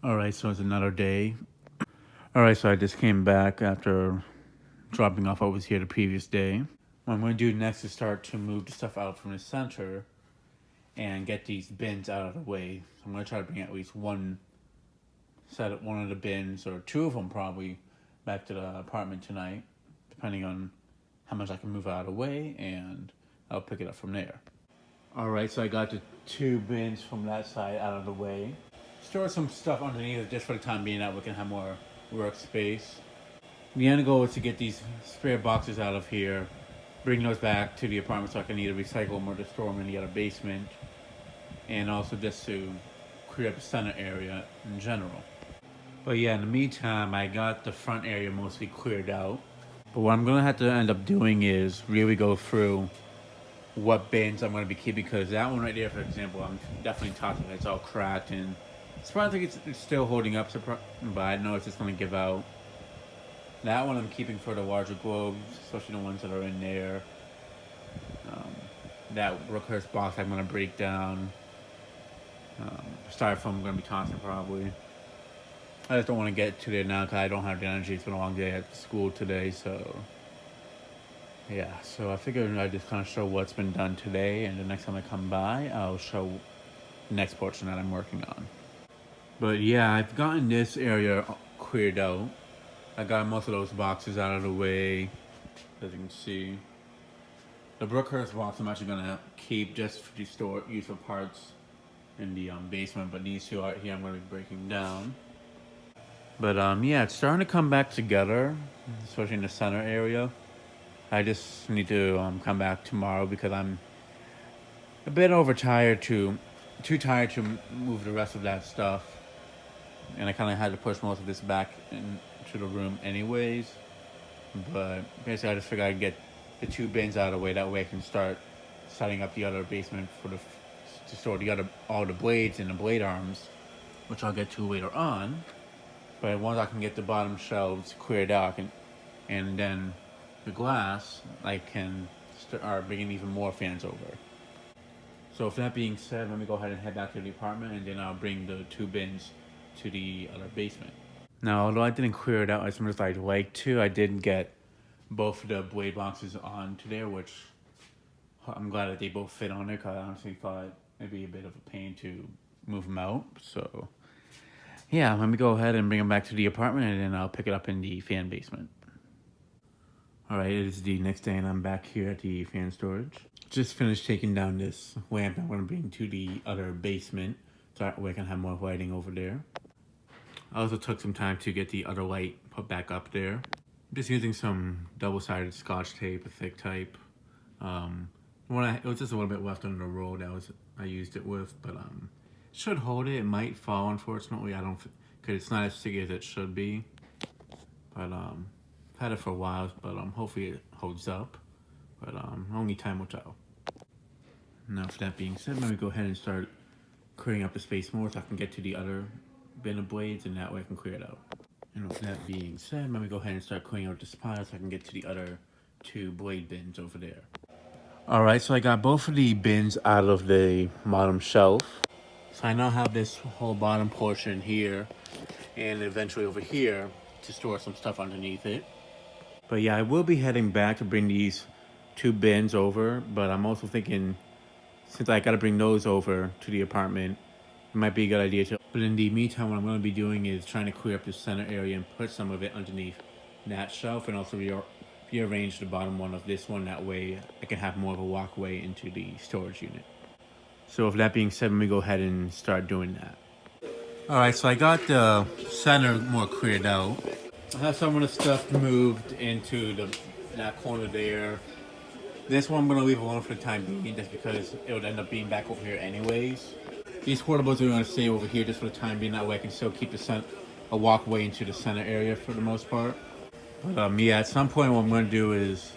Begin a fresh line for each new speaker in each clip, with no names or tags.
All right, so it's another day. All right, so I just came back after dropping off what was here the previous day. What I'm going to do next is start to move the stuff out from the center and get these bins out of the way. So I'm going to try to bring at least one of the bins, or two of them probably, back to the apartment tonight, depending on how much I can move out of the way, and I'll pick it up from there. All right, so I got the two bins from that side out of the way. Store some stuff underneath it just for the time being, that we can have more workspace. The end goal is to get these spare boxes out of here, bring those back to the apartment so I can either recycle them or just store them in the other basement, and also just to clear up the center area in general. But yeah, in the meantime, I got the front area mostly cleared out. But what I'm gonna have to end up doing is really go through what bins I'm gonna be keeping, because that one right there, for example, I'm definitely talking. It's all cracked and I think it's still holding up, but I know it's just gonna give out. That one I'm keeping for the larger globes, especially the ones that are in there. Um, that Brookhurst box I'm gonna break down. Styrofoam I'm gonna be tossing probably. I just don't want to get to there now because I don't have the energy. It's been a long day at school today, so yeah. So I figured I'd just kind of show what's been done today, and the next time I come by, I'll show the next portion that I'm working on. But yeah, I've gotten this area cleared out. I got most of those boxes out of the way, as you can see. The Brookhurst box I'm actually gonna keep just to store use for parts in the basement, but these two out here I'm gonna be breaking down. But yeah, it's starting to come back together, especially in the center area. I just need to come back tomorrow because I'm a bit overtired too tired to move the rest of that stuff, and I kind of had to push most of this back into the room anyways. But basically, I just figured I'd get the two bins out of the way. That way, I can start setting up the other basement to store all the blades and the blade arms, which I'll get to later on. But once I can get the bottom shelves cleared out, and then the glass, I can start bringing even more fans over. So with that being said, let me go ahead and head back to the apartment, and then I'll bring the two bins to the other basement. Now, although I didn't clear it out as much as I'd like to, I did get both of the blade boxes onto there, which I'm glad that they both fit on there, because I honestly thought it'd be a bit of a pain to move them out. So yeah, let me go ahead and bring them back to the apartment, and then I'll pick it up in the fan basement. All right, it is the next day, and I'm back here at the fan storage. Just finished taking down this lamp I'm going to bring to the other basement, so that way I can have more lighting over there. I also took some time to get the other light put back up there. Just using some double-sided Scotch tape, a thick type. It was just a little bit left on the roll that I used it with, but should hold it. It might fall, unfortunately. I don't, because it's not as sticky as it should be. But I've had it for a while, but hopefully it holds up. But only time will tell. Now, with that being said, let me go ahead and start clearing up the space more so I can get to the other bin of blades, and that way I can clear it out. And with that being said, let me go ahead and start cleaning out this pile so I can get to the other two blade bins over there. Alright, so I got both of the bins out of the bottom shelf. So I now have this whole bottom portion here, and eventually over here to store some stuff underneath it. But yeah, I will be heading back to bring these two bins over, but I'm also thinking, since I gotta bring those over to the apartment, it might be a good idea to. But in the meantime, what I'm going to be doing is trying to clear up the center area and put some of it underneath that shelf, and also rearrange the bottom one of this one. That way I can have more of a walkway into the storage unit. So with that being said, let me go ahead and start doing that. Alright, so I got the center more cleared out. I have some of the stuff moved into that corner there. This one I'm going to leave alone for the time being, just because it would end up being back over here anyways. These portables are going to stay over here just for the time being. That way I can still keep a walkway into the center area for the most part. But yeah, at some point what I'm going to do is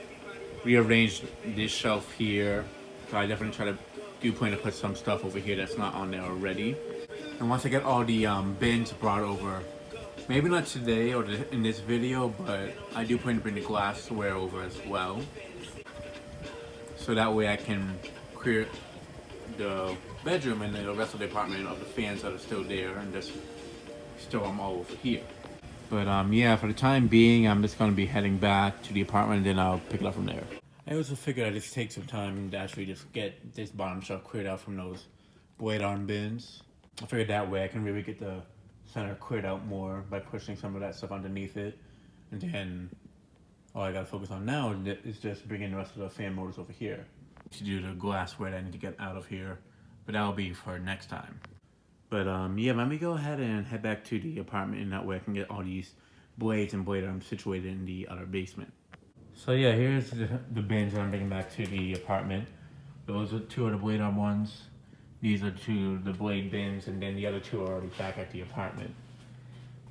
rearrange this shelf here. So I definitely do plan to put some stuff over here that's not on there already. And once I get all the bins brought over, maybe not today or in this video, but I do plan to bring the glassware over as well. So that way I can clear the bedroom and the rest of the apartment of the fans that are still there, and just store them all over here. But yeah, for the time being, I'm just gonna be heading back to the apartment, and then I'll pick it up from there. I also figured I'd just take some time to actually just get this bottom shelf cleared out from those blade arm bins. I figured that way I can really get the center cleared out more by pushing some of that stuff underneath it. And then all I gotta focus on now is just bringing the rest of the fan motors over here to do the glassware that I need to get out of here. But that'll be for next time. But yeah, let me go ahead and head back to the apartment, and that way I can get all these blades and blade arms situated in the other basement. So yeah, here's the bins that I'm bringing back to the apartment. Those are two of the blade arm ones. These are two of the blade bins, and then the other two are already back at the apartment.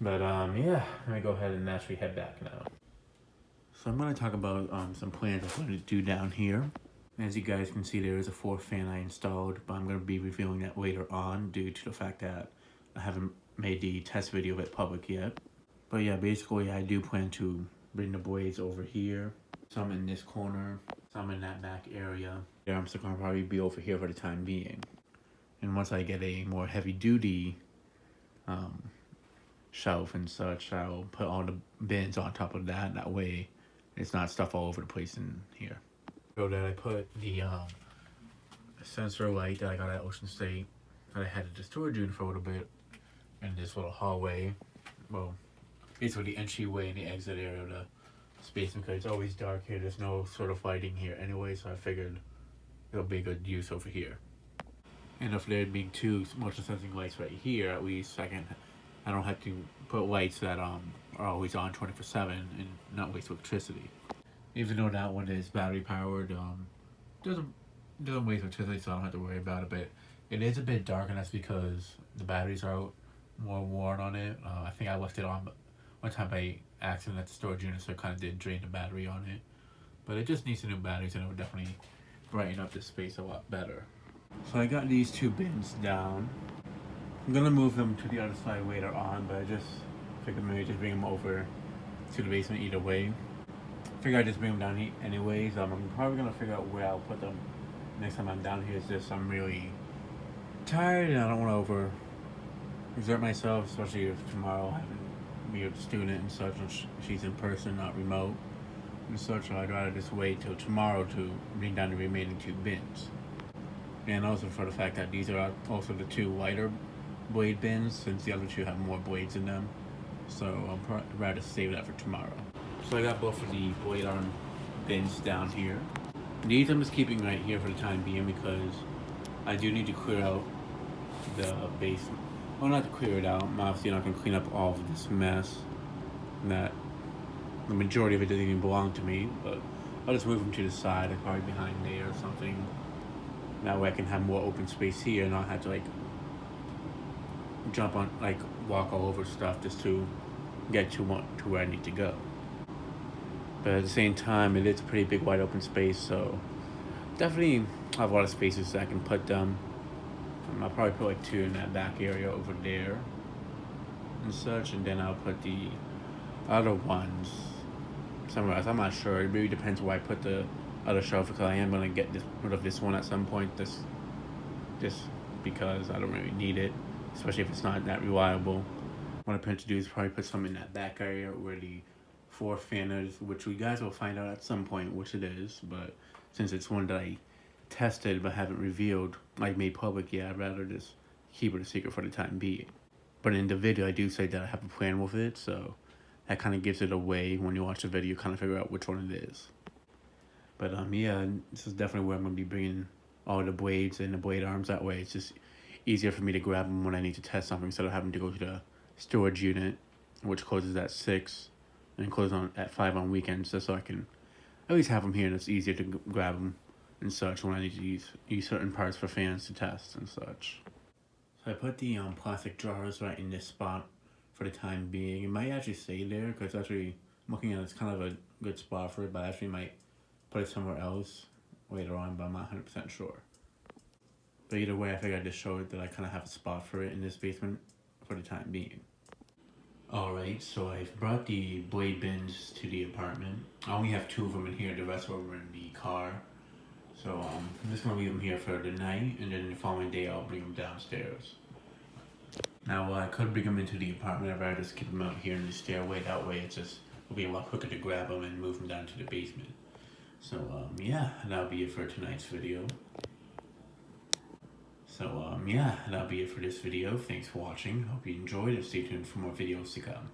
But yeah, let me go ahead and actually head back now. So I'm going to talk about some plans I'm going to do down here. As you guys can see, there is a fourth fan I installed, but I'm going to be revealing that later on due to the fact that I haven't made the test video of it public yet. But yeah, basically I do plan to bring the blades over here, some in this corner, some in that back area. Yeah, I'm still going to probably be over here for the time being. And once I get a more heavy duty shelf and such, I'll put all the bins on top of that. That way it's not stuff all over the place in here. So that I put the sensor light that I got at Ocean State that I had at the storage unit for a little bit in this little hallway. Well, basically the entryway and the exit area of the space, because it's always dark here. There's no sort of lighting here anyway, so I figured it'll be a good use over here. And if there being two motion sensing lights right here, at least I don't have to put lights that are always on 24/7 and not waste electricity. Even though that one is battery powered, doesn't waste electricity, so I don't have to worry about it. But it is a bit dark, and that's because the batteries are more worn on it. I think I left it on one time by accident at the storage unit, so it kind of did drain the battery on it. But it just needs some new batteries, and it would definitely brighten up this space a lot better. So I got these two bins down. I'm gonna move them to the other side later on, but I just figured maybe just bring them over to the basement either way. Figure I'd just bring them down anyways. I'm probably gonna figure out where I'll put them next time I'm down here. It's just I'm really tired and I don't want to over exert myself, especially if tomorrow I have to be a student and such, and she's in person, not remote and such. So I'd rather just wait till tomorrow to bring down the remaining two bins. And also for the fact that these are also the two lighter blade bins, since the other two have more blades in them. So I'll rather save that for tomorrow. So I got both of the blade arm bins down here. These I'm just keeping right here for the time being because I do need to clear out the basement. Well, not to clear it out. I'm obviously not going to clean up all of this mess. That the majority of it doesn't even belong to me, but I'll just move them to the side, like probably behind there or something. That way I can have more open space here and not have to like jump on, like walk all over stuff just to get to where I need to go. But at the same time, it is a pretty big wide open space, so definitely have a lot of spaces that I can put them. I'll probably put like two in that back area over there and such, and then I'll put the other ones somewhere else. I'm not sure. It really depends where I put the other shelf, because I am gonna get rid of this one at some point. Just because I don't really need it, especially if it's not that reliable. What I plan to do is probably put some in that back area where the fourth fan is, which we guys will find out at some point which it is. But since it's one that I tested but haven't revealed, like made public yet, I'd rather just keep it a secret for the time being. But in the video, I do say that I have a plan with it, so that kind of gives it away. When you watch the video, you kind of figure out which one it is. But yeah, this is definitely where I'm going to be bringing all the blades and the blade arms. That way it's just easier for me to grab them when I need to test something, instead of having to go to the storage unit, which closes at 6 and closes at 5 on weekends, just so I can at least have them here and it's easier to grab them and such when I need to use certain parts for fans to test and such. So I put the plastic drawers right in this spot for the time being. It might actually stay there because actually I'm looking at it's kind of a good spot for it, but I actually might put it somewhere else later on, but I'm not 100% sure. But either way, I figured I'd just show it that I kind of have a spot for it in this basement for the time being. Alright, so I've brought the blade bins to the apartment. I only have 2 of them in here, the rest are over in the car. So I'm just going to leave them here for the night, and then the following day I'll bring them downstairs. Now, I could bring them into the apartment if I just keep them out here in the stairway. That way, it'll be a lot quicker to grab them and move them down to the basement. So, yeah, that'll be it for tonight's video. So, yeah, that'll be it for this video. Thanks for watching. Hope you enjoyed and stay tuned for more videos to come.